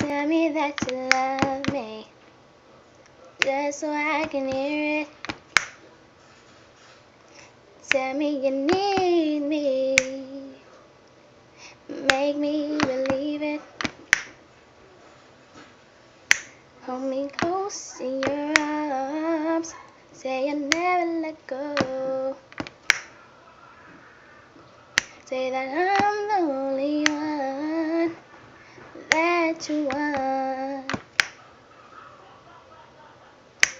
Tell me that you love me, just so I can hear it. Tell me you need me, make me believe it. Hold me close in your arms, say you'll never let go. Say that I'm the only one that you want.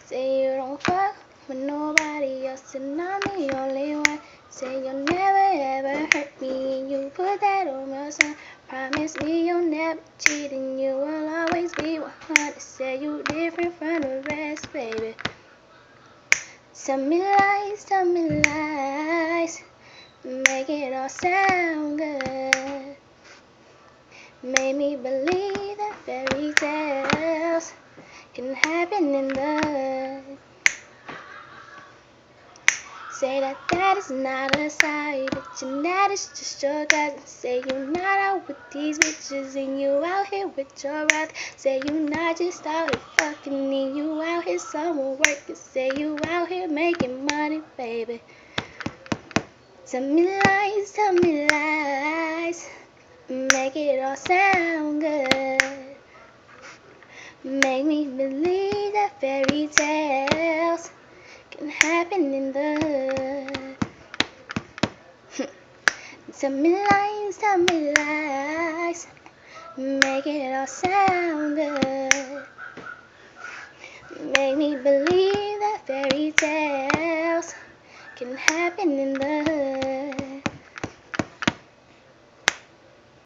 Say you don't fuck with nobody else and I'm the only one. Say you'll never ever hurt me and you put that on your son. Promise me you'll never cheat and you will always be 100. Say you different from the rest, baby. Tell me lies, make it all sound good. Make me believe that fairy tales can happen in the hood. Say that is not a side, but that is just your cousin. Say you not out with these bitches and you out here with your brother. Say you not just out here fucking and you out here somewhere working. Say you out here making money, baby. Tell me lies, make it all sound good. Make me believe that fairy tales can happen in the hood. Tell me lies, make it all sound good. Make me believe that fairy tales can happen in the hood.